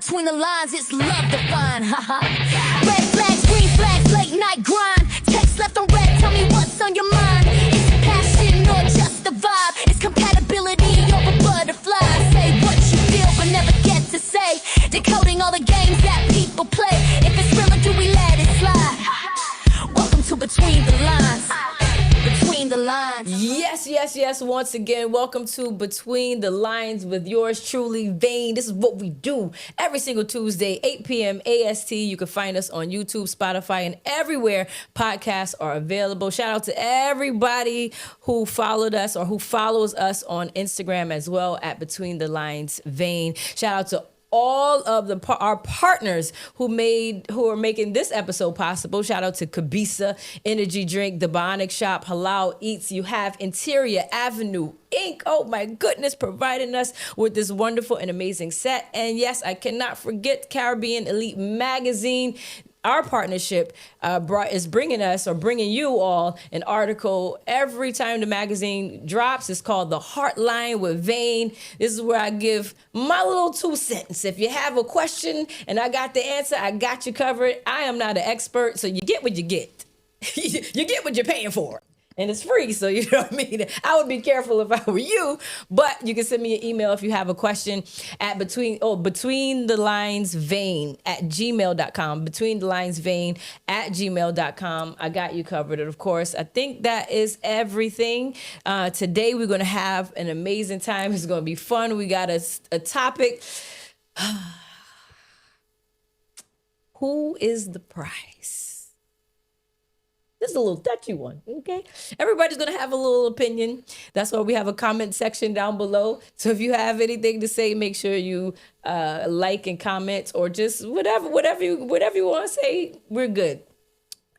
between the lines, it's love defined. Red flags, green flags, late night grind. Text left on red, tell me what's on your mind. Is it passion or just the vibe? It's compatibility over butterflies. Say what you feel but never get to say. Decoding all the games that people play. If it's real or do we let it slide? Welcome to Between the Lines. Between the Lines. Yes. Once again, welcome to Between the Lines with yours truly, Vayne. This is what we do every single Tuesday, 8 p.m. AST. You can find us on YouTube, Spotify, and everywhere podcasts are available. Shout out to everybody who followed us or who follows us on Instagram as well at Between the Lines Vayne. Shout out to all of our partners who are making this episode possible. Shout out to Kabisa Energy Drink, The Bionic Shop, Halal Eats. You have Interior Avenue Inc. Oh my goodness, providing us with this wonderful and amazing set. And yes, I cannot forget Caribbean Elite Magazine. Our partnership is bringing you all an article every time the magazine drops. It's called The Heartline with Vayne. This is where I give my little 2 cents. If you have a question and I got the answer, I got you covered. I am not an expert, so you get what you get. You get what you're paying for. And it's free, so you know what I mean? I would be careful if I were you, but you can send me an email if you have a question at between the lines Vayne at gmail.com. Between the lines Vayne at gmail.com. I got you covered. And of course, I think that is everything. Today, we're going to have an amazing time. It's going to be fun. We got a topic. Who is the prize? This is a little touchy one, okay? Everybody's going to have a little opinion. That's why we have a comment section down below. So if you have anything to say, make sure you like and comment or just whatever you want to say, we're good.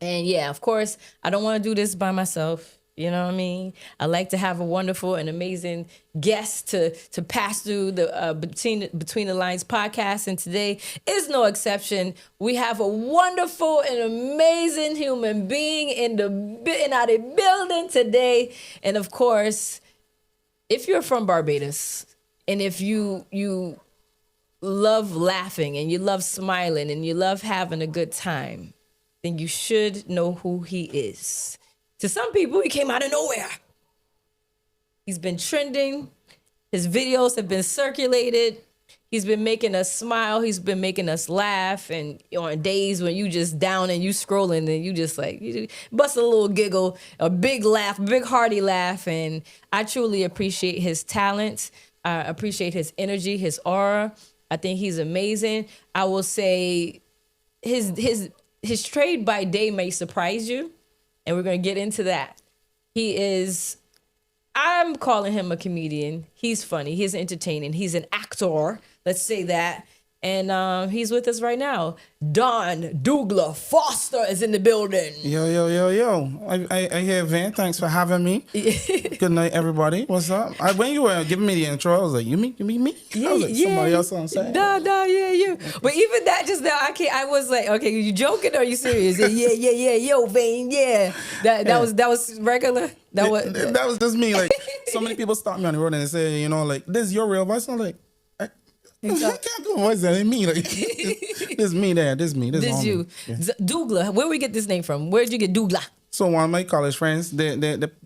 And yeah, of course, I don't want to do this by myself. You know what I mean? I like to have a wonderful and amazing guest to pass through the Between the Lines podcast. And today is no exception. We have a wonderful and amazing human being in the building today. And of course, if you're from Barbados and if you love laughing and you love smiling and you love having a good time, then you should know who he is. To some people, he came out of nowhere. He's been trending. His videos have been circulated. He's been making us smile. He's been making us laugh. And on days when you just down and you scrolling and you just like, you bust a little giggle, a big laugh, big hearty laugh. And I truly appreciate his talent. I appreciate his energy, his aura. I think he's amazing. I will say his trade by day may surprise you. And we're going to get into that. I'm calling him a comedian. He's funny. He's entertaining. He's an actor. Let's say that. And he's with us right now. Don Dougla Foster is in the building. Yo. I hear Vayne. Thanks for having me. Good night, everybody. What's up? When you were giving me the intro, I was like, you mean me? I was like, somebody else on set. Yeah. But even that just now, I was like, okay, you joking or are you serious? Yo, Vayne, yeah. That was regular? That was just me. Like, so many people stop me on the road and they say, like, this is your real voice. I'm like, I can't do voice that ain't me. Like, this me there. This me. This you. Yeah. Dougla. Where we get this name from? Where'd you get Dougla? So one of my college friends, they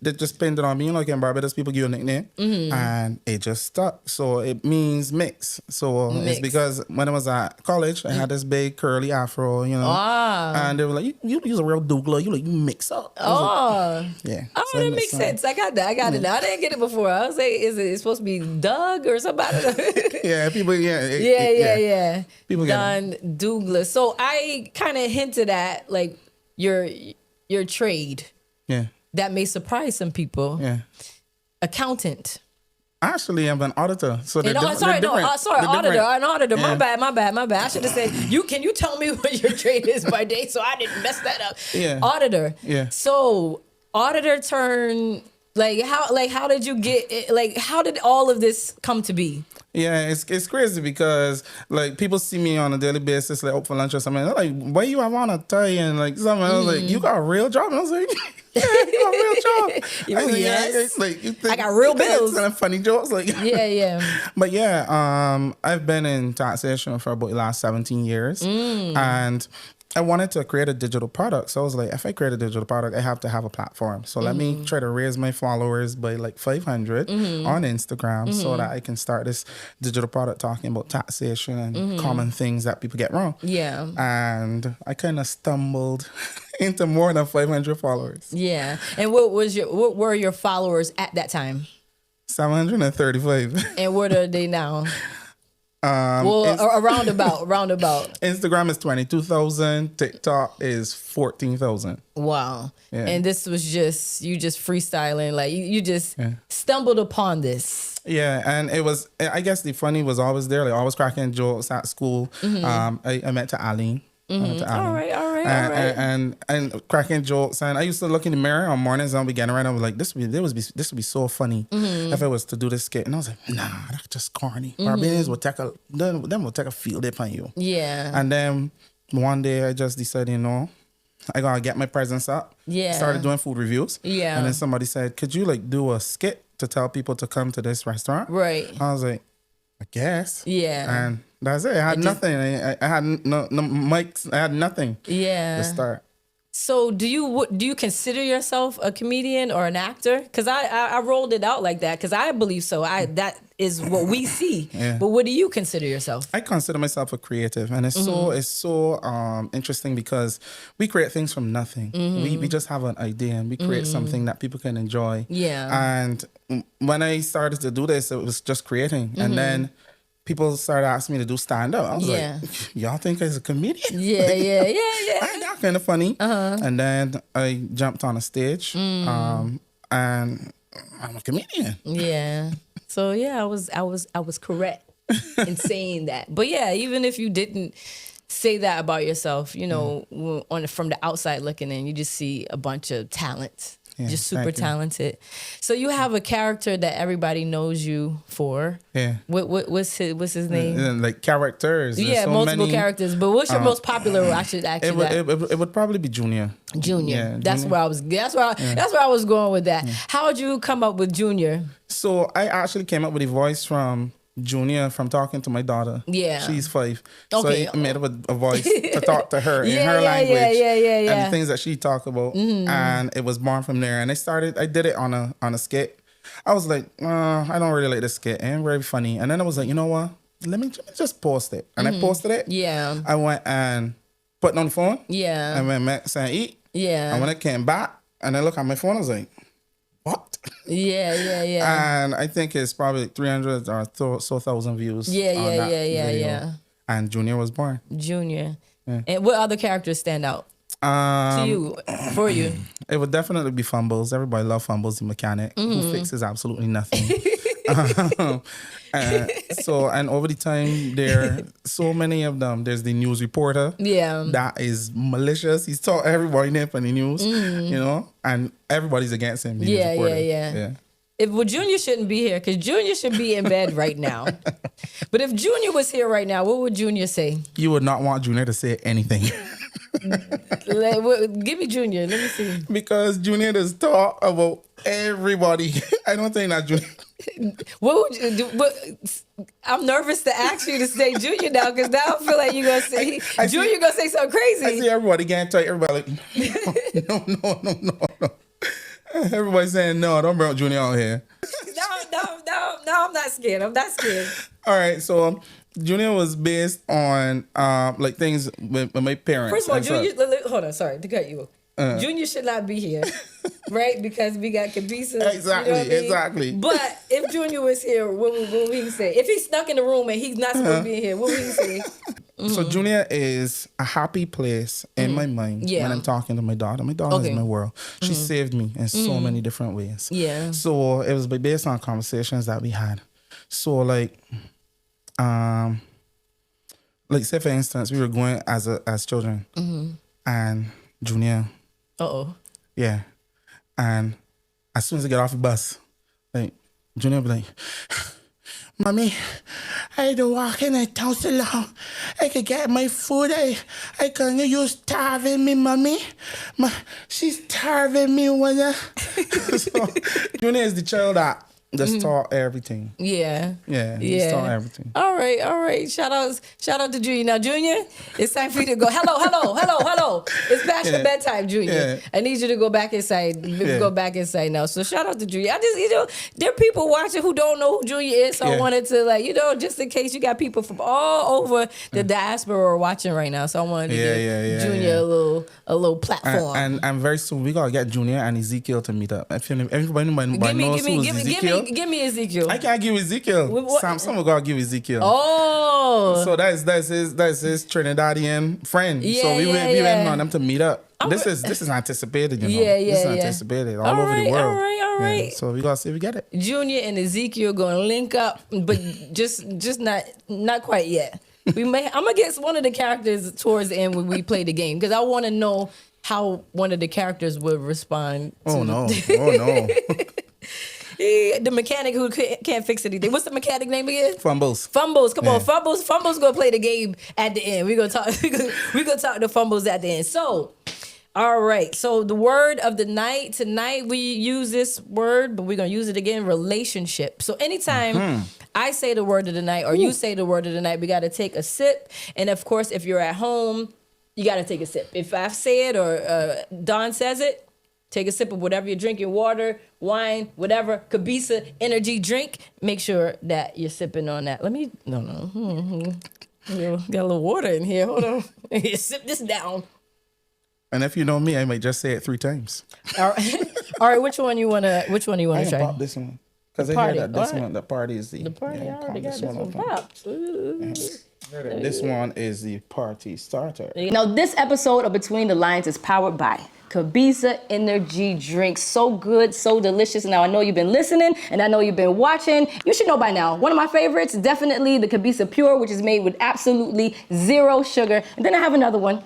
just pinned it on me. Like in Barbados, people give you a nickname. Mm-hmm. And it just stuck. So it means mix. So it's because when I was at college, I had this big curly afro, And they were like, you use a real Dougla. You mix up. Oh. Like, yeah. Oh, so that makes sense. I got that. It now. I didn't get it before. I was like, is it supposed to be Doug or somebody? Yeah, people, Yeah. People get Don Dougla. So I kind of hinted at, like, your trade. Yeah. That may surprise some people. Yeah. Accountant. Actually, I'm an auditor. So auditor. An auditor. Yeah. My bad. I should have said, can you tell me what your trade is by day so I didn't mess that up? Yeah. Auditor. Yeah. So auditor turn Like how did you get it? Like how did all of this come to be? Yeah, it's crazy because like people see me on a daily basis, like out for lunch or something. They're like, why you have on a tie and like something? I was like, you got a real job? And I was like, yeah, you got a real job. I was like, Yes. It's like, you think, I got real bills. Kind of funny jokes, like Yeah. But yeah, I've been in taxation for about the last 17 years, and I wanted to create a digital product. So I was like, if I create a digital product, I have to have a platform. So let me try to raise my followers by like 500 on Instagram so that I can start this digital product talking about taxation and common things that people get wrong. Yeah. And I kind of stumbled into more than 500 followers. Yeah. And what were your followers at that time? 735. And what are they now? Around about. Instagram is 22,000. TikTok is 14,000. Wow. Yeah. And this was just freestyling. Like you just stumbled upon this. Yeah, and it was. I guess the funny was always there. Like always cracking jokes at school. I met to Aline. All right. And cracking jokes. And I used to look in the mirror on mornings and I'll be getting around. I was like, this would be so funny if I was to do this skit. And I was like, nah, that's just corny. Barbadians will take a field day on you. Yeah. And then one day I just decided, I gotta get my presence up. Yeah. Started doing food reviews. Yeah. And then somebody said, could you like do a skit to tell people to come to this restaurant? Right. I was like, I guess. Yeah. And that's it. I had nothing. I had no mics. I had nothing. Yeah. To start. So do you consider yourself a comedian or an actor? Because I rolled it out like that because I believe so. That is what we see. Yeah. But what do you consider yourself? I consider myself a creative, and it's so interesting because we create things from nothing. We just have an idea and we create something that people can enjoy. Yeah. And when I started to do this, it was just creating, and then people started asking me to do stand up. I was like, y'all think I'm a comedian? Yeah. I'm not kind of funny. And then I jumped on a stage, and I'm a comedian. Yeah. So yeah, I was correct in saying that. But yeah, even if you didn't say that about yourself, from the outside looking in, you just see a bunch of talent. Yeah, just super thank you. talented. So you have a character that everybody knows you for. Yeah. What's his name? And like characters. There's Yeah, so multiple many. characters. But what's your most popular role? I should ask you that. It would probably be Junior. Junior. Yeah, That's Junior. where I was. That's where I was going with that. How would you come up with Junior? So I actually came up with a voice from Junior from talking to my daughter. Yeah. She's 5. Okay. So I made up a voice to talk to her in her Yeah, language. yeah. And the things that she talk about. And it was born from there. And I did it on a skit. I was like, I don't really like this skit. It ain't very funny. And then I was like, you know what? Let me just post it. And I posted it. Yeah. I went and put it on the phone. Yeah. And went back and eat. Yeah. And when I came back and I looked at my phone, I was like, what? Yeah. And I think it's probably 300 or so thousand views. Yeah. Video. And Junior was born. Junior. Yeah. And what other characters stand out for you? It would definitely be Fumbles. Everybody loves Fumbles, the mechanic who fixes absolutely nothing. And over the time, there are so many of them. There's the news reporter. Yeah. That is malicious. He's taught everybody name on the news, and everybody's against him. Yeah. Junior shouldn't be here because Junior should be in bed right now. But if Junior was here right now, what would Junior say? You would not want Junior to say anything. Give me Junior. Let me see. Because Junior does talk about everybody. I don't think that Junior. What would you do? I'm nervous to ask you to say Junior now because now I feel like you're gonna say Junior gonna say something crazy. I see everybody getting tight. Everybody like, no. Everybody's saying no. Don't bring Junior out here. No, I'm not scared. All right, so Junior was based on like things with my parents. First of all, Junior, hold on, sorry to cut you. Junior should not be here, right? Because we got Kabisa. Exactly, exactly. But if Junior was here, what would he say? If he snuck in the room and he's not supposed to be in here, what would he say? So Junior is a happy place in my mind when I'm talking to my daughter. My daughter is my world. She saved me in so many different ways. Yeah. So it was based on conversations that we had. So like say for instance, we were going as children, and Junior. Uh-oh. Yeah, and as soon as I get off the bus, like Junior be like, Mommy, I don't walk in the town so long. I could get my food. I can't, you starving me, Mommy. She's starving me. So, Junior is the child that just taught everything. Yeah. Yeah. Just taught everything. All right. Shout out to Junior. Now, Junior, it's time for you to go. Hello. It's past your bedtime, Junior. Yeah. I need you to go back inside. Go back inside now. So shout out to Junior. I just, there are people watching who don't know who Junior is. So I wanted to, just in case you got people from all over the diaspora watching right now. So I wanted to give Junior a little platform. And very soon we gotta get Junior and Ezekiel to meet up. If everybody knows who's Ezekiel. Give me Ezekiel. I can't give Ezekiel. Someone gotta give Ezekiel. Oh, so that's his Trinidadian friend. So we waiting on them to meet up. This is anticipated, This is anticipated all over the world. All right. Yeah, so we gotta see if we get it. Junior and Ezekiel gonna link up, but just not quite yet. I'm gonna get one of the characters towards the end when we play the game because I want to know how one of the characters would respond. Oh no. The mechanic who can't fix anything. What's the mechanic name again? Fumbles. Come on, Fumbles. Fumbles gonna play the game at the end. We're gonna talk. We're gonna talk to Fumbles at the end. So, all right. So the word of the night tonight, we use this word, but we're gonna use it again. Relationship. So anytime I say the word of the night or you say the word of the night, we gotta take a sip. And of course, if you're at home, you gotta take a sip. If I say it or Don says it. Take a sip of whatever you're drinking, water, wine, whatever, Kabisa energy drink. Make sure that you're sipping on that. Got a little water in here. Hold on. Sip this down. And if you know me, I might just say it 3 times. All right. Which one you wanna try? Pop this one. Because I hear that this one, the party is the party. I already got this one popped. This one is the party starter. Now, this episode of Between the Lines is powered by Kabisa Energy Drink. So good, so delicious. Now, I know you've been listening and I know you've been watching. You should know by now. One of my favorites, definitely the Kabisa Pure, which is made with absolutely 0 sugar. And then I have another one.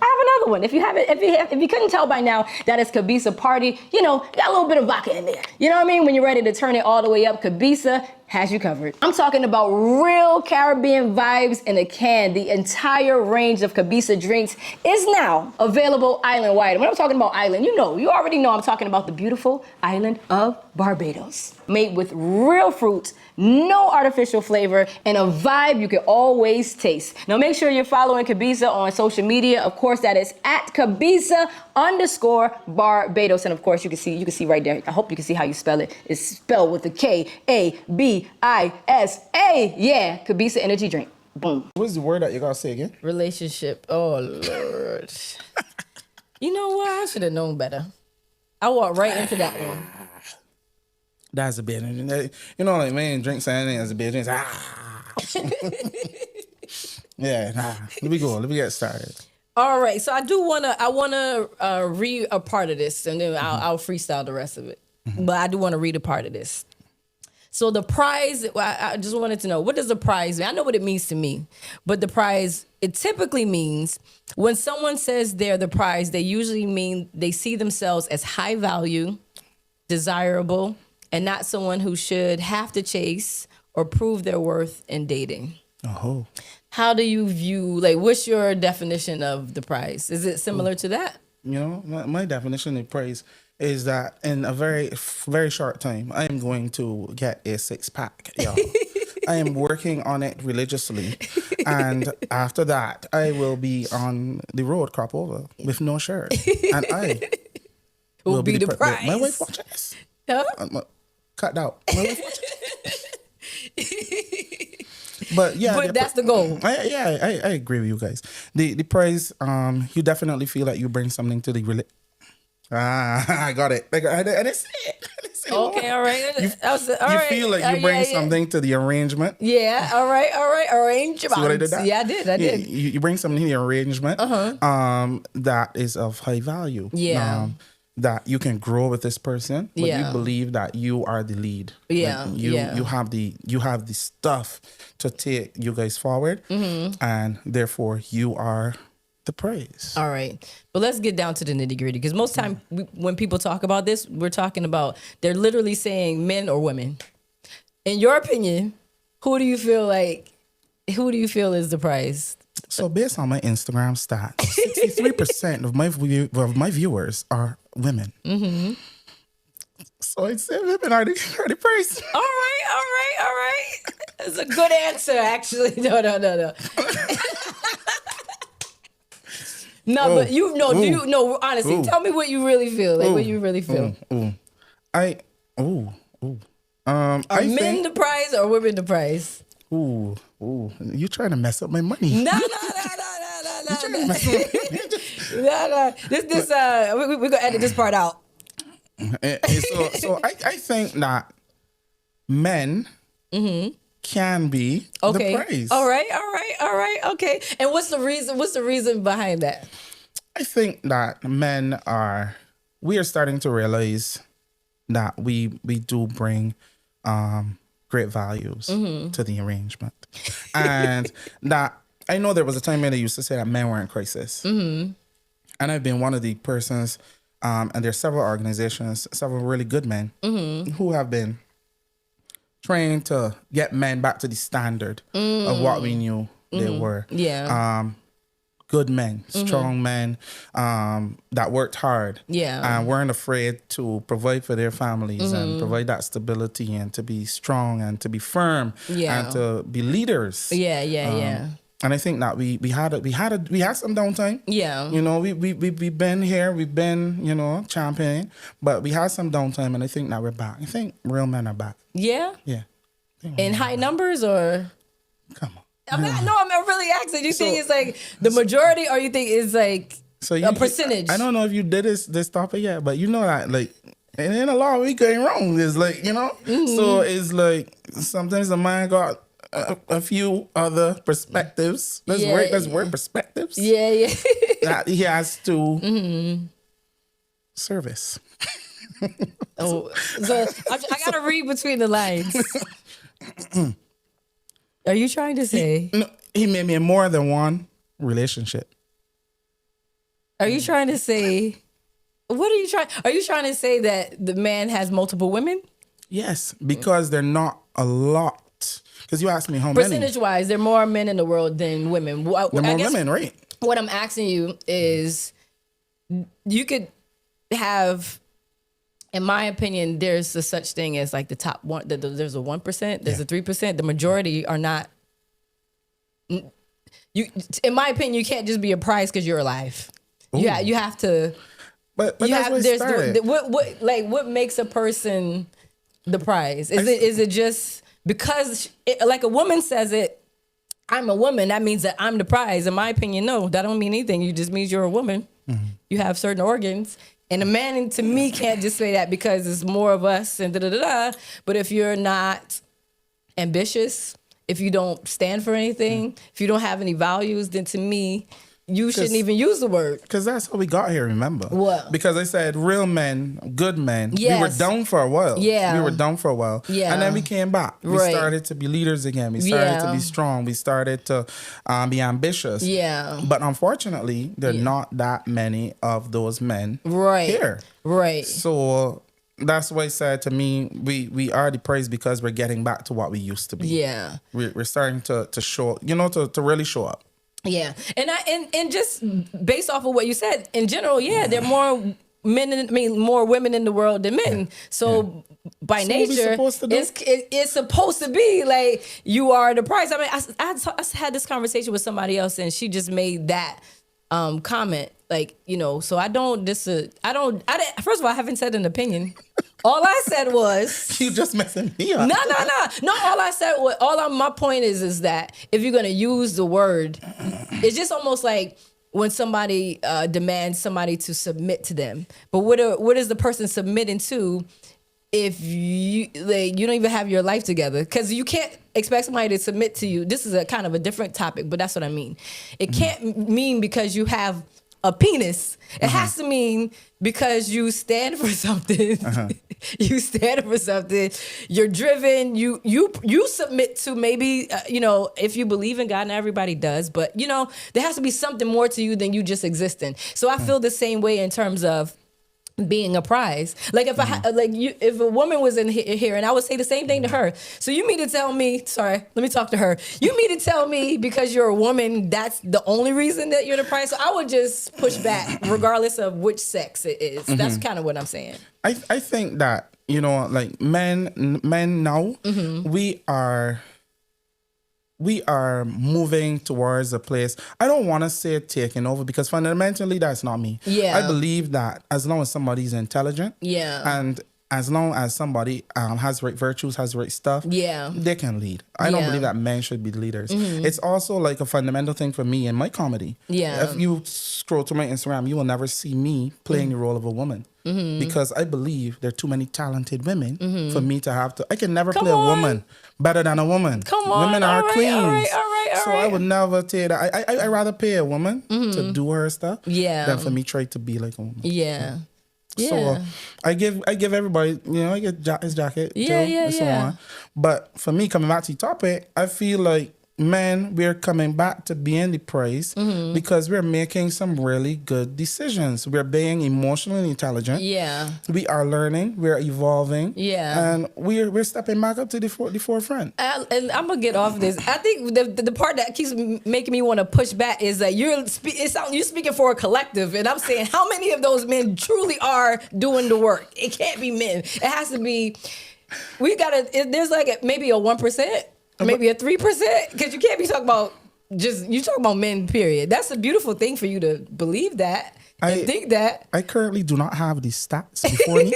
If you couldn't tell by now that it's Kabisa Party, got a little bit of vodka in there. You know what I mean? When you're ready to turn it all the way up, Kabisa has you covered. I'm talking about real Caribbean vibes in a can. The entire range of Kabisa drinks is now available island-wide. When I'm talking about island, you already know I'm talking about the beautiful island of Barbados. Made with real fruit, no artificial flavor, and a vibe you can always taste. Now make sure you're following Kabisa on social media. Of course, that is at Kabisa_Barbados. And of course, you can see right there. I hope you can see how you spell it. It's spelled with a Kabisa. Yeah, Kabisa Energy Drink. Boom. What is the word that you gotta say again? Relationship. Oh Lord. You know what? I should have known better. I walked right into that one. That's a bit. Like man, drink something as a bit. Drinks. Yeah, Let me go. Let me get started. All right. So I wanna read a part of this, and then I'll freestyle the rest of it. But I do want to read a part of this. So the prize, I just wanted to know, what does the prize mean? I know what it means to me, but the prize, it typically means when someone says they're the prize, they usually mean they see themselves as high value, desirable, and not someone who should have to chase or prove their worth in dating. Oh. How do you view, what's your definition of the prize? Is it similar to that? My definition of praise is that in a very, very short time, I am going to get a 6-pack, y'all. I am working on it religiously. And after that, I will be on the road, crop over, with no shirt. And I will be the prize. My wife watching this. Huh? Cut out. My wife watching this. But that's the goal. I agree with you guys. The prize, you definitely feel like you bring something to the I got it. I didn't say it. Okay, all right. You feel like you bring something to the arrangement. Yeah, all right. Arrangement. See what I did that? Yeah, I did. You bring something to the arrangement that is of high value. Yeah. That you can grow with this person, but you believe that you are the lead. Yeah. You have the stuff to take you guys forward, and therefore you are the praise. All right. But let's get down to the nitty gritty. Because most time when people talk about this, we're talking about, they're literally saying men or women. In your opinion, who do you feel is the prize? So based on my Instagram stats, 63% of my viewers are women. Mm-hmm. So I'd say women are the prize. All right. That's a good answer, actually. No. No, but honestly, tell me what you really feel. Like, what you really feel. I Are men the prize or women the prize? You trying to mess up my money? No. This we're gonna edit this part out. So I think that men can be the praise. All right. Okay. And what's the reason behind that? I think that we are starting to realize that we do bring great values to the arrangement. And that I know there was a time when they used to say that men were in crisis. And I've been one of the persons, and there's several organizations, several really good men who have been trying to get men back to the standard of what we knew they were. Yeah. Good men, strong men that worked hard. Yeah. And weren't afraid to provide for their families and provide that stability and to be strong and to be firm and to be leaders. Yeah. And I think that we had some downtime. Yeah. You know, we've been here, we've been, championing, but we had some downtime, and I think that we're back. I think real men are back. Yeah? Yeah. In high numbers or? Come on. I'm really asking. Do you think it's like the majority, or you think it's like a percentage? I don't know if you did this topic yet, but you know that like in a lot we going wrong. It's like, so it's like sometimes the man got a few other perspectives. Let's work perspectives. Yeah. That he has to service. So I gotta read between the lines. Are you trying to say? He made me in more than one relationship. Are you trying to say? What are you trying? Are you trying to say that the man has multiple women? Yes, because they're not a lot. Because you asked me how many. Percentage-wise, there are more men in the world than women. There are more women, right? What I'm asking you is, you could have, in my opinion, there's a such thing as like the top one. There's a 1%. There's a 3%. The majority are not. You, in my opinion, you can't just be a prize because you're alive. Yeah, you have to. But that's what it started. What makes a person the prize? Is it just because like a woman says it? I'm a woman. That means that I'm the prize. In my opinion, no, that don't mean anything. It just means you're a woman. You have certain organs. And a man, to me, can't just say that because it's more of us and da-da-da-da. But if you're not ambitious, if you don't stand for anything, if you don't have any values, then to me, you shouldn't even use the word. Because that's how we got here, remember? What? Because I said real men, good men. Yes. We were down for a while. Yeah. We were down for a while. Yeah. And then we came back. We started to be leaders again. We started to be strong. We started to be ambitious. Yeah. But unfortunately, there are not that many of those men here. Right. So that's why I said, to me, we are the praise because we're getting back to what we used to be. Yeah. We're starting to show, to really show up. Yeah, and just based off of what you said, in general, there are more more women in the world than men. So by nature, it's supposed to be like you are the prize. I mean, I had this conversation with somebody else, and she just made that comment. Like, so I don't. First of all, I haven't said an opinion. All I said was you just messing me up. No. All I said was my point is that if you're gonna use the word, it's just almost like when somebody demands somebody to submit to them. But what is the person submitting to if you don't even have your life together? Because you can't expect somebody to submit to you. This is a kind of a different topic, but that's what I mean. It can't mean because you have a penis. It has to mean because you stand for something. You stand for something. You're driven. You submit to maybe if you believe in God, and everybody does, but there has to be something more to you than you just existing. So I feel the same way in terms of being a prize. Like if if a woman was in here and I would say the same thing to her. So you mean to tell me, sorry, let me talk to her. You mean to tell me because you're a woman, that's the only reason that you're the prize? So I would just push back regardless of which sex it is. That's kind of what I'm saying. I think that, like men now, we are moving towards a place. I don't want to say taking over because fundamentally that's not me. Yeah. I believe that as long as somebody's intelligent, and as long as somebody has right virtues, has right stuff, they can lead. I don't believe that men should be leaders. It's also like a fundamental thing for me in my comedy. If you scroll to my Instagram, you will never see me playing the role of a woman. Because I believe there are too many talented women for me to have to. I can never play a woman better than a woman. Women are queens. All right. I would never take that. I rather pay a woman to do her stuff than for me try to be like a woman. So I give everybody, I get his jacket too, and so on. But for me, coming back to the topic, I feel like men, we're coming back to being the prize because we're making some really good decisions. We're being emotionally intelligent. We are learning. We're evolving. And we're stepping back up to the forefront. And I'm gonna get off this. I think the part that keeps making me want to push back is that you're speaking for a collective, and I'm saying how many of those men truly are doing the work? It can't be men. It has to be. There's like maybe a 1%. Maybe a 3%, because you can't be talking about you talk about men, period. That's a beautiful thing for you to believe that and think that. I currently do not have the stats before me,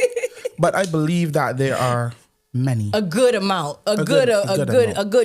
but I believe that there are many. A good amount. A good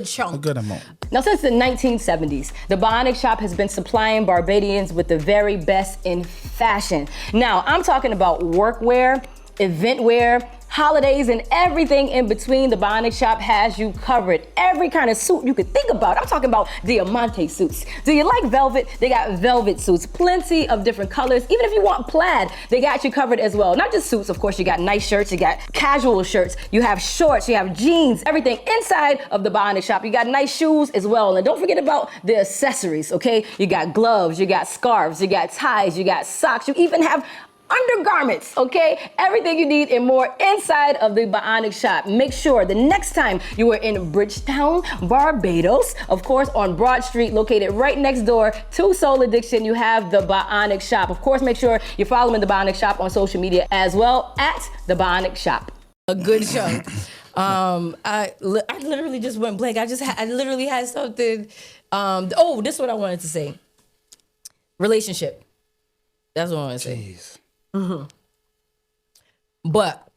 chunk. A good amount. Now, since the 1970s, the Bionic Shop has been supplying Barbadians with the very best in fashion. Now, I'm talking about workwear, event wear, holidays, and everything in between. The Bionic Shop has you covered. Every kind of suit you could think about. I'm talking about diamante suits. Do you like velvet? They got velvet suits. Plenty of different colors. Even if you want plaid, they got you covered as well. Not just suits, of course. You got nice shirts. You got casual shirts. You have shorts. You have jeans. Everything inside of the Bionic Shop. You got nice shoes as well. And don't forget about the accessories, okay? You got gloves. You got scarves. You got ties. You got socks. You even have undergarments, okay? Everything you need and more inside of the Bionic Shop. Make sure the next time you are in Bridgetown, Barbados, of course, on Broad Street, located right next door to Soul Addiction, you have the Bionic Shop. Of course, make sure you're following the Bionic Shop on social media as well, at the Bionic Shop. A good chunk. I literally just went blank. I literally had something. This is what I wanted to say. Relationship. That's what I want to say. Jeez. But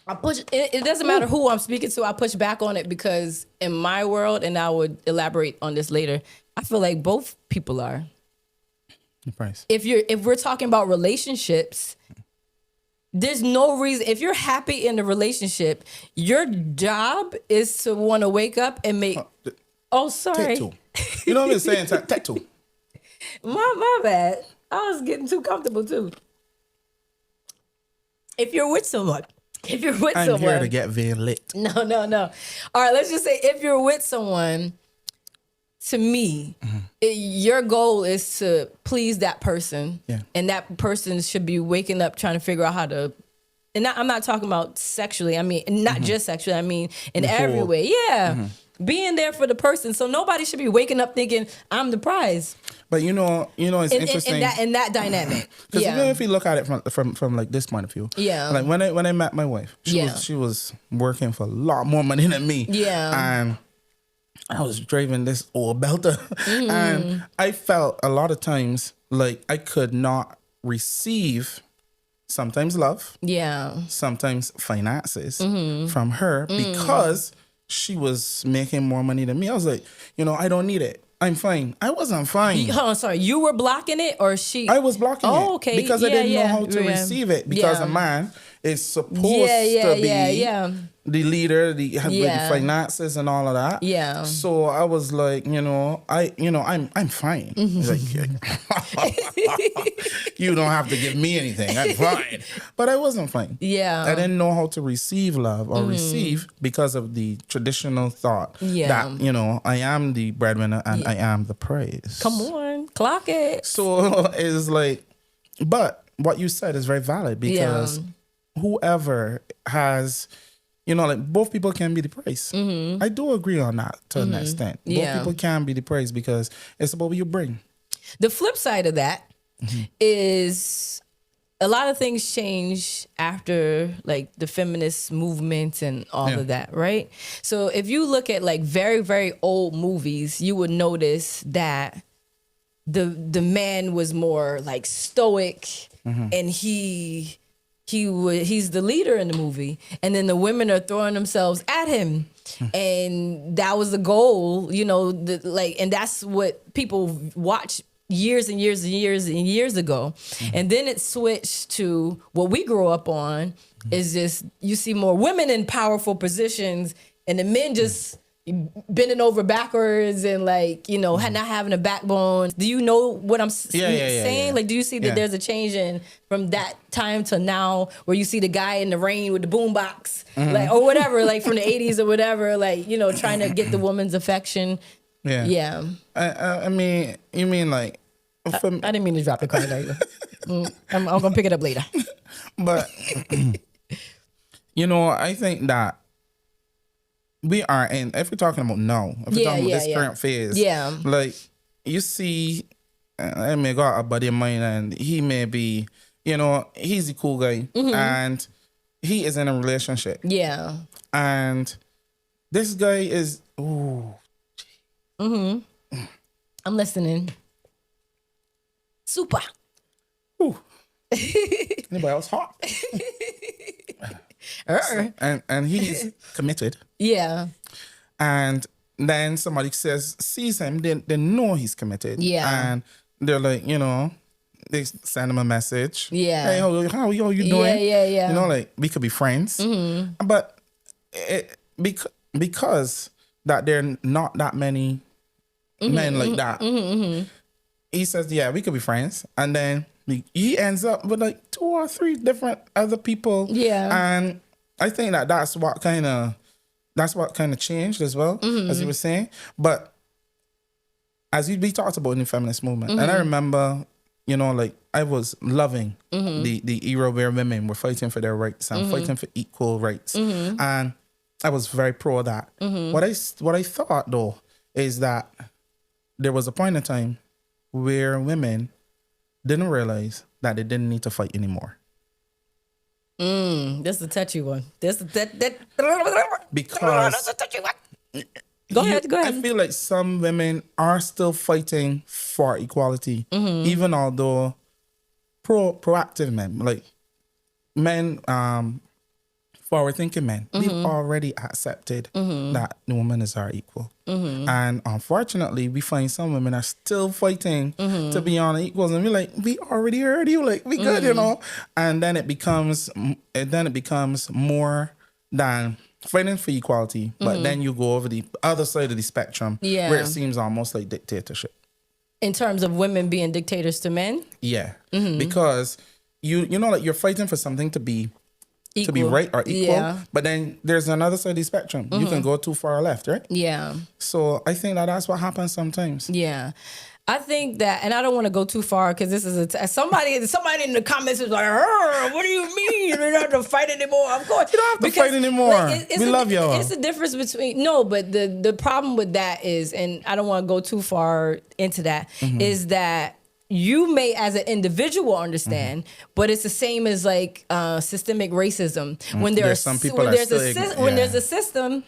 I push. It doesn't matter who I'm speaking to. I push back on it because in my world, and I would elaborate on this later, I feel like both people are. Price. If we're talking about relationships, there's no reason. If you're happy in the relationship, your job is to want to wake up and make. Sorry. Take two. You know what I'm saying? Take two. My bad. I was getting too comfortable too. If you're with someone, I'm here to get Vayne lit. No. All right, let's just say if you're with someone, to me, your goal is to please that person. Yeah. And that person should be waking up trying to figure out how to, and I'm not talking about sexually. I mean, not just sexually. I mean, in every way. Yeah. Being there for the person. So nobody should be waking up thinking, I'm the prize. But it's interesting in that dynamic. Because even if you look at it from like this point of view, like when I met my wife, she was working for a lot more money than me, and I was driving this old belter, and I felt a lot of times like I could not receive sometimes love, sometimes finances from her because she was making more money than me. I was like, I don't need it. I'm fine. I wasn't fine. Hold on, sorry. You were blocking it, or she? I was blocking it. Oh, okay. Because I didn't know how to receive it. Because a man is supposed to be the leader, the with the Yeah. finances and all of that. Yeah. So I was like, I'm fine. Like, you don't have to give me anything. I'm fine. But I wasn't fine. Yeah. I didn't know how to receive love or receive because of the traditional thought that, I am the breadwinner and I am the praise. Come on, clock it. So it's like, but what you said is very valid because whoever has, like both people can be the praise. I do agree on that to an extent. Yeah. Both people can be the praise because it's about what you bring. The flip side of that is a lot of things change after like the feminist movement and all of that, right? So if you look at like very, very old movies, you would notice that the man was more like stoic and he's the leader in the movie, and then the women are throwing themselves at him. And that was the goal, and that's what people watch years and years and years and years ago. And then it switched to what we grew up on is just, you see more women in powerful positions and the men just bending over backwards and not having a backbone. Do you know what I'm saying? Yeah. Like, do you see that there's a change in from that time to now where you see the guy in the rain with the boombox, or whatever, like from the 80s or whatever, trying to get the woman's affection. Yeah. Yeah. I mean, you mean like... I didn't mean to drop the card later. I'm going to pick it up later. But, I think that we are in, if we're talking about now, if we're talking about this current phase, like you see, I may got a buddy of mine and he may be, he's a cool guy and he is in a relationship. Yeah. And this guy is, I'm listening. Super. Anybody else hot? And he's committed. Yeah. And then somebody sees him, they know he's committed. Yeah. And they're like, they send him a message. Yeah. Hey, how you doing? Yeah. Like we could be friends. But because that there are not that many men like that, he says, yeah, we could be friends. And then he ends up with like 2 or 3 different other people. Yeah. And I think that's what kind of changed as well, as you were saying. But as we talked about in the feminist movement, and I remember, like I was loving the era where women were fighting for their rights and fighting for equal rights. And I was very pro that. What I thought though is that there was a point in time where women didn't realize that they didn't need to fight anymore. That's the touchy one. That's that. Because That's a touchy one. Go ahead. I feel like some women are still fighting for equality, even although proactive men, like men, forward-thinking men, we've already accepted that the woman is our equal. And unfortunately, we find some women are still fighting to be on equals, and we're like, we already heard you, like we good, And then it becomes more than fighting for equality, but then you go over the other side of the spectrum, where it seems almost like dictatorship. In terms of women being dictators to men? Yeah, because like you're fighting for something to be Equal. to be right or equal. Yeah. But then there's another side of the spectrum. You can go too far left, right? Yeah. So I think that's what happens sometimes. Yeah. I think that, and I don't want to go too far because this is somebody in the comments is like, what do you mean? You don't have to fight anymore? Of course. You don't have to fight anymore. We love y'all. It's the difference between, but the problem with that is, and I don't want to go too far into that, is that you may as an individual understand, but it's the same as like systemic racism. When there's some people that there's a system,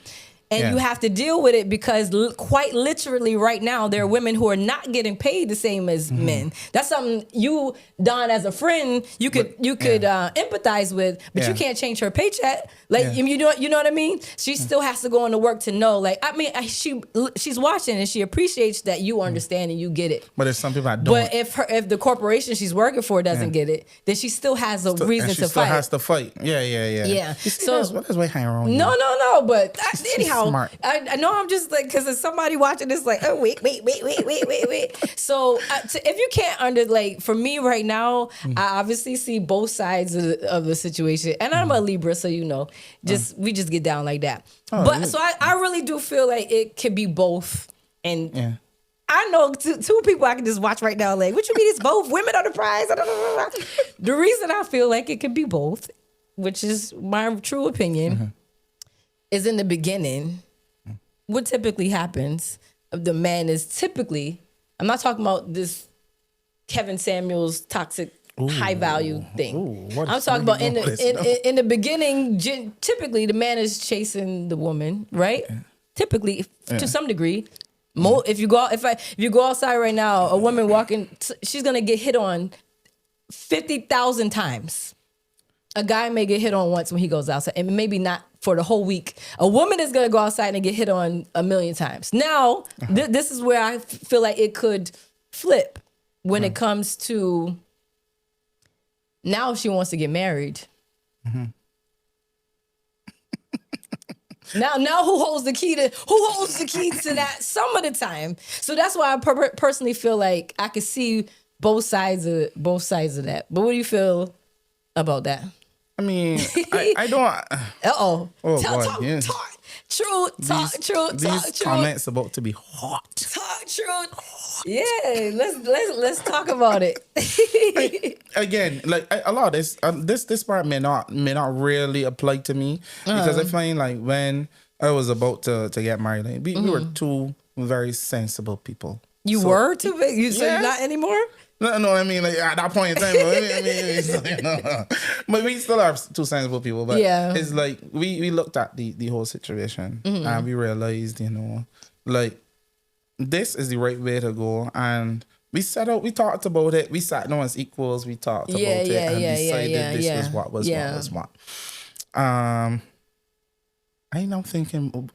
And you have to deal with it because quite literally right now, there are women who are not getting paid the same as men. That's something you, Don, as a friend, you could empathize with, but you can't change her paycheck. Like, you know what I mean? She still has to go into work to know. Like, I mean, she's watching and she appreciates that you understand and you get it. But there's some people that don't. But if the corporation she's working for doesn't get it, then she still has a reason to fight. She still has to fight. Yeah. So that's way hanging around. No. But anyhow, smart. I know I'm just like, because if somebody watching this, like, oh wait. So if you can't for me right now, I obviously see both sides of the situation, and I'm a Libra, so we just get down like that. So I really do feel like it could be both, and I know two people I can just watch right now. Like, what you mean it's both? Women are the prize. The reason I feel like it could be both, which is my true opinion, is in the beginning. What typically happens, the man is typically, I'm not talking about this Kevin Samuels toxic high value thing. I'm talking about in the beginning, typically the man is chasing the woman, right? Typically, to some degree. If you go outside right now, a woman walking, she's gonna get hit on 50,000 times. A guy may get hit on once when he goes outside, and maybe not for the whole week. A woman is gonna go outside and get hit on 1,000,000 times. Now, this is where I feel like it could flip when it comes to now she wants to get married. Now who holds the key to that some of the time? So that's why I personally feel like I could see both sides of that. But what do you feel about that? I mean, I don't. Talk truth. These comments about to be hot. Talk truth. Yeah, let's talk about it. Again, like a lot of this part may not really apply to me because I find like when I was about to get married, like, we were two very sensible people. You were too big. So you're not anymore. No, I mean, like at that point in time, but we still are two sensible people. But it's like we looked at the whole situation and we realized, like this is the right way to go. And we talked about it. We sat down as equals. We talked about it and decided this was what was what. I now thinking,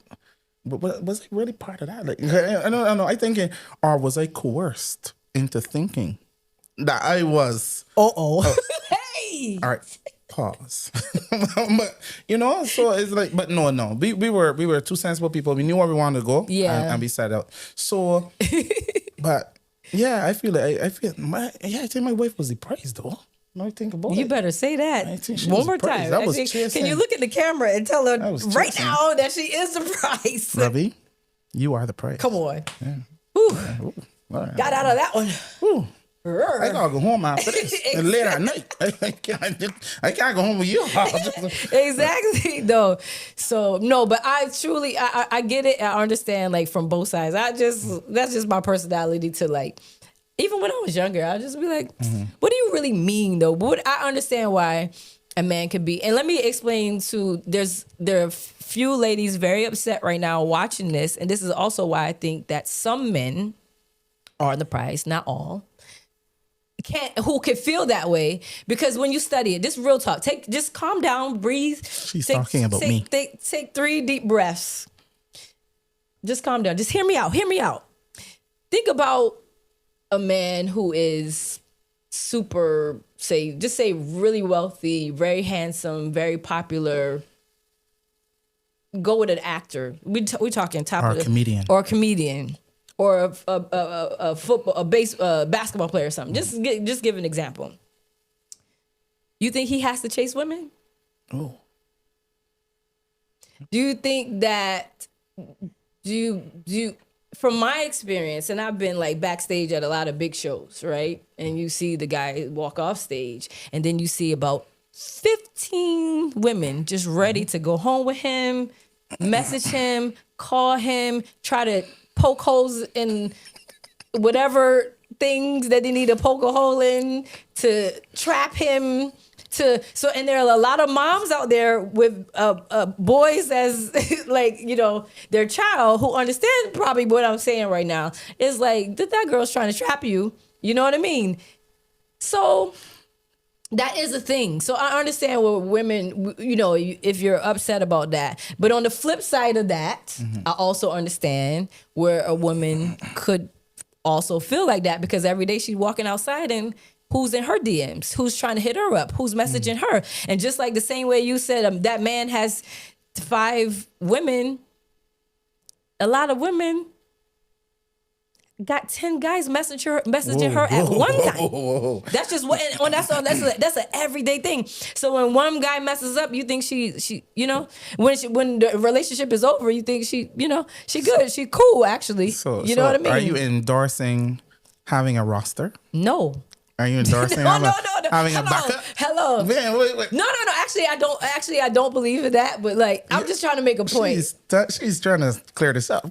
but was I really part of that? Like, I don't know. I thinking, or was I coerced into thinking that I was? Hey. All right. Pause. But so it's like, but no. We were two sensible people. We knew where we wanted to go. Yeah. And we set out. So, but yeah, I think my wife was the prize though. Now I think about it. You better say that one more time. That was can you look at the camera and tell her right now that she is the prize? Ravi, you are the prize. Come on. Yeah. Ooh. Right. Got out of that one. Ooh. I gotta go home after this. And late at night. I can't go home with you. Exactly, though. So no, but I truly I get it. I understand like from both sides. That's just my personality to like. Even when I was younger, I'd just be like, what do you really mean though? But I understand why a man could be. And let me explain there are few ladies very upset right now watching this. And this is also why I think that some men are the prize, not all, who can feel that way. Because when you study it, this real talk, just calm down, breathe. She's talking about me. Take 3 deep breaths. Just calm down. Just hear me out. Think about a man who is super, say really wealthy, very handsome, very popular. Go with an actor. We talking top or of a comedian. Or a comedian. Or a basketball player or something. Just give an example. You think he has to chase women? Oh. Do you think that? Do you? From my experience, and I've been like backstage at a lot of big shows, right? And you see the guy walk off stage, and then you see about 15 women just ready to go home with him, message him, call him, try to poke holes in whatever things that they need to poke a hole in to trap him, And there are a lot of moms out there with boys as like, you know, their child who understand probably what I'm saying right now. It's like that girl's trying to trap you. You know what I mean? So that is a thing. So I understand where women, you know, if you're upset about that. But on the flip side of that, I also understand where a woman could also feel like that, because every day she's walking outside and who's in her DMs, who's trying to hit her up, who's messaging her. And just like the same way you said, that man has 5 women, a lot of women got 10 guys messaging her at one time. That's just what, and that's an everyday thing. So when one guy messes up, you think she you know, when the relationship is over, you think she, you know, she good, she cool actually. You know what I mean? Are you endorsing having a roster? No. Are you endorsing having a backup? Hello. Man, wait. No. Actually, I don't believe in that. But like, I'm just trying to make a point. She's trying to clear this up.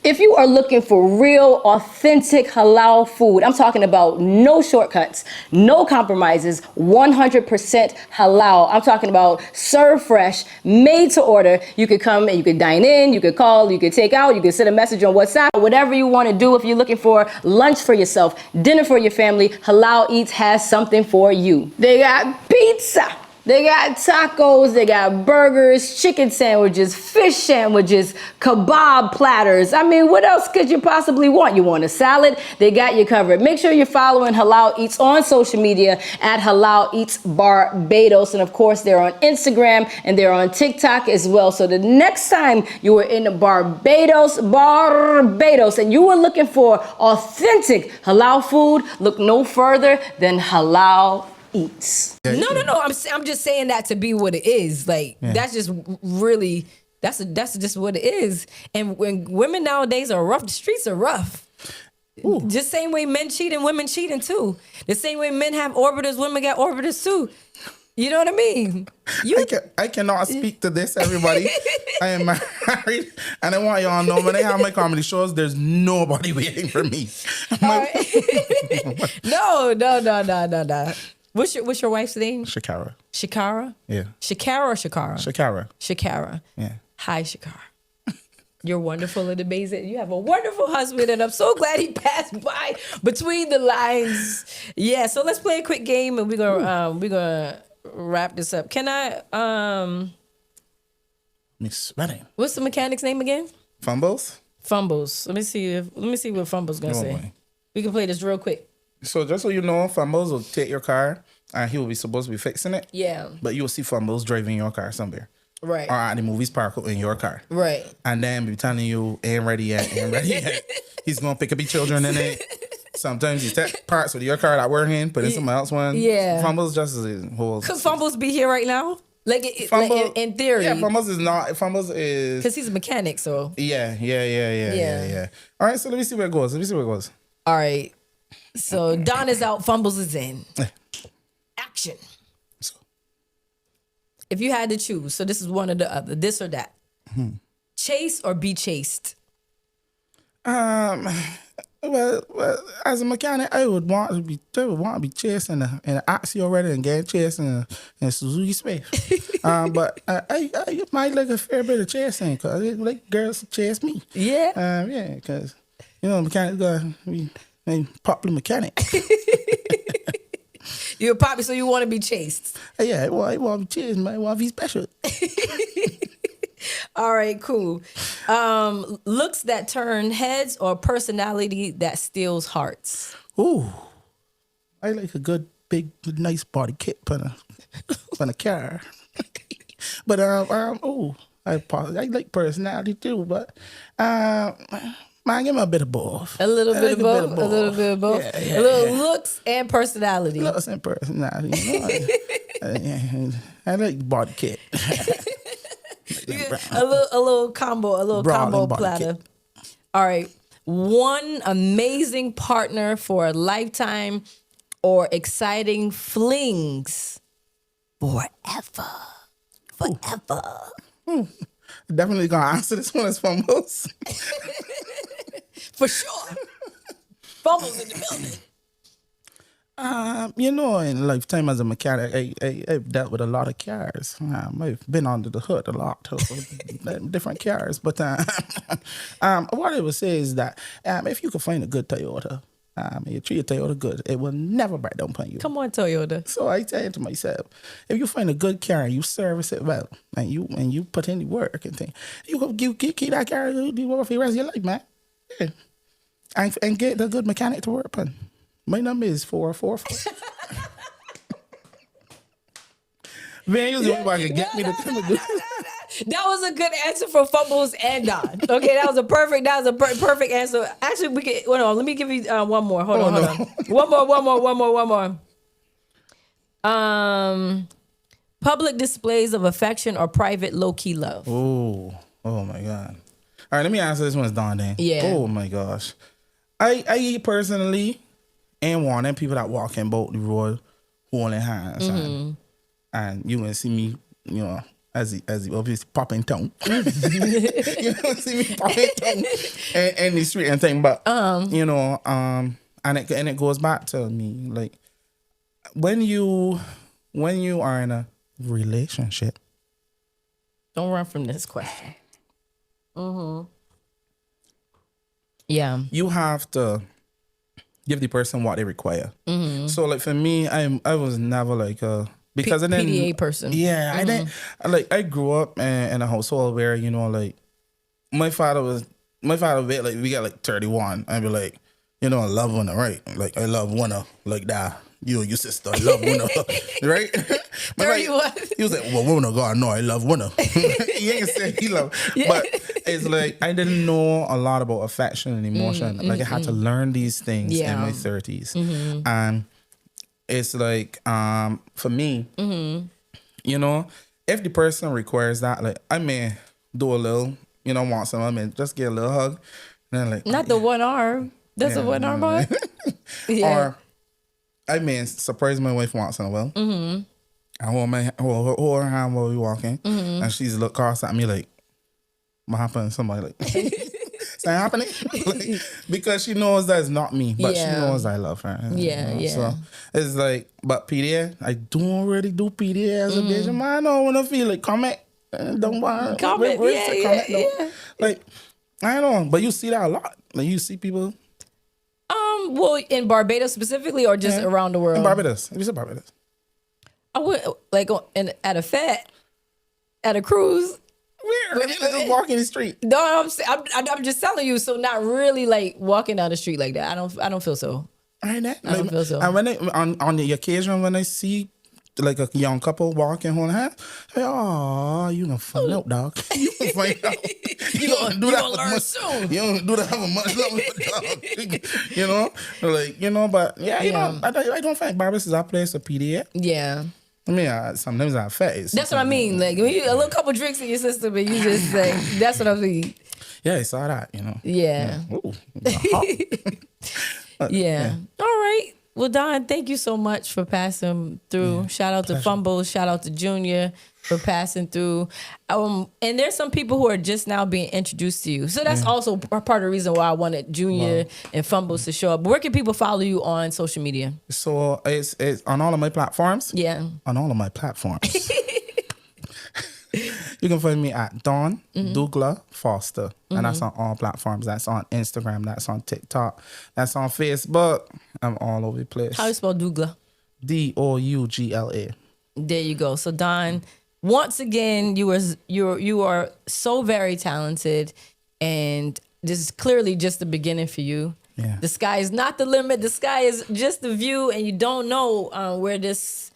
If you are looking for real, authentic halal food, I'm talking about no shortcuts, no compromises, 100% halal. I'm talking about serve fresh, made to order. You could come and you could dine in, you could call, you could take out, you could send a message on WhatsApp, whatever you want to do. If you're looking for lunch for yourself, dinner for your family, Halal Eats has something for you. They got pizza. They got tacos, they got burgers, chicken sandwiches, fish sandwiches, kebab platters. I mean, what else could you possibly want? You want a salad? They got you covered. Make sure you're following Halal Eats on social media at Halal Eats Barbados. And of course, they're on Instagram and they're on TikTok as well. So the next time you are in Barbados, and you were looking for authentic halal food, look no further than Halal Eats. No. I'm just saying that to be what it is. Like that's just really that's just what it is. And when women nowadays are rough, the streets are rough. Ooh. Just same way men cheating, women cheating too. The same way men have orbiters, women got orbiters too. You know what I mean? I cannot speak to this, everybody. I am married, and I want y'all to know when I have my comedy shows, there's nobody waiting for me. No. What's your wife's name? Shakara. Shakara? Yeah. Shakara or Shakara? Shakara. Shakara. Yeah. Hi, Shakara. You're wonderful and amazing. You have a wonderful husband, and I'm so glad he passed by between the lines. Yeah, so let's play a quick game, and we're gonna wrap this up. Can I Miss Redding. What's the mechanic's name again? Fumbles. Let me see what Fumbles gonna say. Boy. We can play this real quick. So just so you know, Fumbles will take your car and he will be supposed to be fixing it. Yeah. But you will see Fumbles driving your car somewhere. Right. Or at the movies park in your car. Right. And then be telling you, ain't ready yet. He's going to pick up your children in it. Sometimes you take parts with your car that we're in, put in someone else's one. Yeah. Fumbles just as a whole. Could Fumbles be here right now? Like in theory. Yeah, Fumbles is not. Fumbles is. Because he's a mechanic, so. Yeah. All right, so let me see where it goes. All right. So Don is out, Fumbles is in. Action. If you had to choose, so this is one or the other, this or that. Chase or be chased? Well, as a mechanic, I would want to be chasing in an Oxy already and getting chasing in a Suzuki Space. But I might like a fair bit of chasing because I like girls to chase me. Yeah. Yeah, because mechanics gotta be a popular mechanic. You're a poppy, so you want to be chased. Yeah, I want to be chased. I want to be special. All right, cool. Looks that turn heads or personality that steals hearts? Ooh, I like a good, big, nice body kit on a car. But I like personality too. But man, give me a bit of both. A little bit of both. Yeah. A little looks and personality. Looks and personality. I like body kit. A little combo platter. Kit. All right. One amazing partner for a lifetime or exciting flings forever. Definitely gonna answer this one as Fumbles. For sure. Fumbles in the building. You know, in lifetime as a mechanic, I've dealt with a lot of cars. I've been under the hood a lot of different cars. But what I would say is that if you can find a good Toyota, you treat a Toyota good, it will never break down on you. Come on, Toyota. So I tell to myself, if you find a good car and you service it well, and you put in the work and things, you keep that car, you'll be worth the rest of your life, man. Yeah. And get the good mechanic to work on. My number is 444. Man, you was the only one who can get me to come and do. That was a good answer for Fumbles and Don. Okay, that was a perfect answer. Actually, we can. Hold on, let me give you one more. Hold on. One more. Public displays of affection or private low-key love. Oh my God. All right, let me answer this one, Don. Then. Yeah. Oh my gosh. I personally ain't one of them people that walk in both the road holding hands, and you gonna see me, you know, as he obviously popping tongue. You know, see me popping tongue in the street and thing, but you know, and it goes back to me, like when you are in a relationship. Don't run from this question. Yeah. You have to give the person what they require. So like for me, I was never like a because I didn't PDA person. Yeah, I didn't I grew up in a household where, you know, like my father would be like, we got like 31. I'd be like, you know, I love winner, right? Like I love winner, like that. You and your sister, I love winner, right? 31. He was like, well, winner, God, no, I love winner. He ain't say he love, but it's like I didn't know a lot about affection and emotion. Like I had to learn these things in my 30s, and it's like for me, you know, if the person requires that, like I may do a little, you know, want some, I mean, just get a little hug, and then like Not the one arm. That's a one arm boy. Or I mean, surprise my wife once in a while. I hold her hand while we walking, and she's look across at me like, "What happened?" Somebody like, "Is that happening?" Like, because she knows that it's not me, but she knows I love her. Yeah, you know? yeah. So it's like, but PDA, I don't really do PDA as a bitch. Man, I don't want to feel like comment. Don't want Comment, yeah. Like I don't know, but you see that a lot. Like you see people. Well, in Barbados specifically, or just around the world? In Barbados. It was in Barbados. I went like at a cruise. Weird. You just walk in the street. No, I'm just telling you. So not really like walking down the street like that. I don't feel so. I don't feel so. And when on the occasion when I see like a young couple walking holding hands, I like, oh, you gonna find out, dog. You gonna find out. You don't do that much soon. You don't do that for much longer, dog. You know, like but you know, I don't think Barbados is our place to PDA. Yeah. I mean, sometimes I face. That's what I mean. Like when you a little couple drinks in your system and you just say, that's what I mean. Yeah, I saw that. You know. Yeah. Ooh, yeah. All right. Well, Don, thank you so much for passing through. Yeah, shout out to Fumbles. Shout out to Junior for passing through. And there's some people who are just now being introduced to you. So that's also part of the reason why I wanted Junior and Fumbles to show up. Where can people follow you on social media? So it's on all of my platforms. Yeah. On all of my platforms. You can find me at Don Dougla Foster. And that's on all platforms. That's on Instagram. That's on TikTok. That's on Facebook. I'm all over the place. How do you spell Dougla? Dougla. There you go. So Don, once again, you are so very talented, and this is clearly just the beginning for you. Yeah. The sky is not the limit. The sky is just the view, and you don't know where this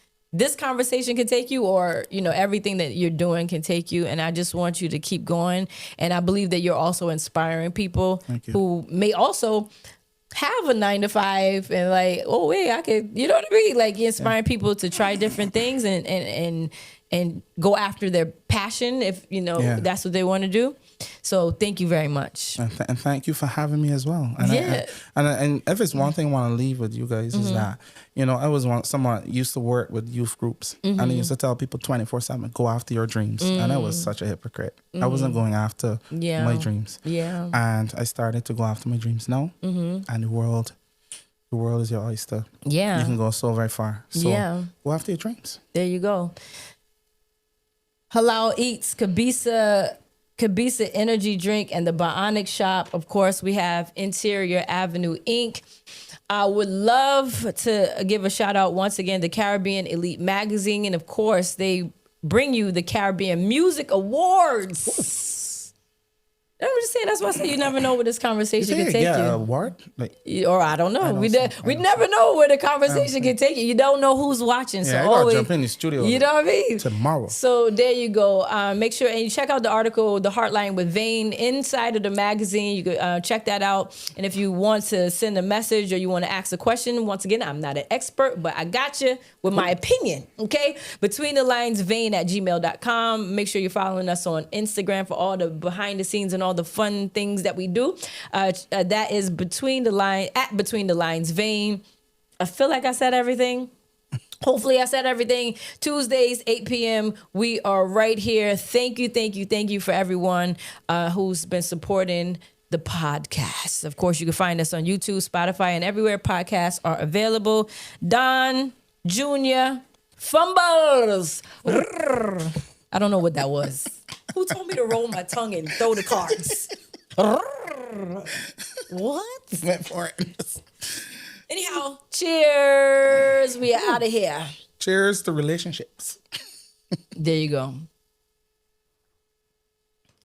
conversation can take you, or everything that you're doing can take you. And I just want you to keep going. And I believe that you're also inspiring people who may also have a 9-to-5 and like, oh wait, I could, you know what I mean? Like you're inspiring people to try different things and go after their passion if that's what they want to do. So thank you very much. And thank you for having me as well. And and if it's one thing I want to leave with you guys is that, I was someone used to work with youth groups and I used to tell people 24/7, go after your dreams. And I was such a hypocrite. I wasn't going after my dreams. Yeah. And I started to go after my dreams now. And the world The world is your oyster. Yeah. You can go so very far. So Yeah. go after your dreams. There you go. Halal Eats, Kabisa Energy Drink, and the Bionic Shop. Of course, we have Interior Avenue Inc. I would love to give a shout out once again to Caribbean Elite Magazine. And of course, they bring you the Caribbean Music Awards. I'm just saying, that's why I say you never know where this conversation can take you. Award? Like, or I don't know. We never know where the conversation can take you. You don't know who's watching. So I gotta always jump in the studio. You know what I mean? Tomorrow. So there you go. Make sure and you check out the article, The Heartline with Vayne, inside of the magazine. You could check that out. And if you want to send a message or you want to ask a question, once again, I'm not an expert, but I got you with my opinion. Okay? Between the Lines, Vayne@gmail.com. Make sure you're following us on Instagram for all the behind the scenes and all the fun things that we do. That is Between the Lines, Vayne. I feel like I said everything. Hopefully I said everything. Tuesdays, 8 p.m. We are right here. Thank you for everyone who's been supporting the podcast. Of course, you can find us on YouTube, Spotify, and everywhere podcasts are available. Don Jr. Fumbles. I don't know what that was. Who told me to roll my tongue and throw the cards? What? Went for it. Anyhow, cheers. We are out of here. Cheers to relationships. There you go.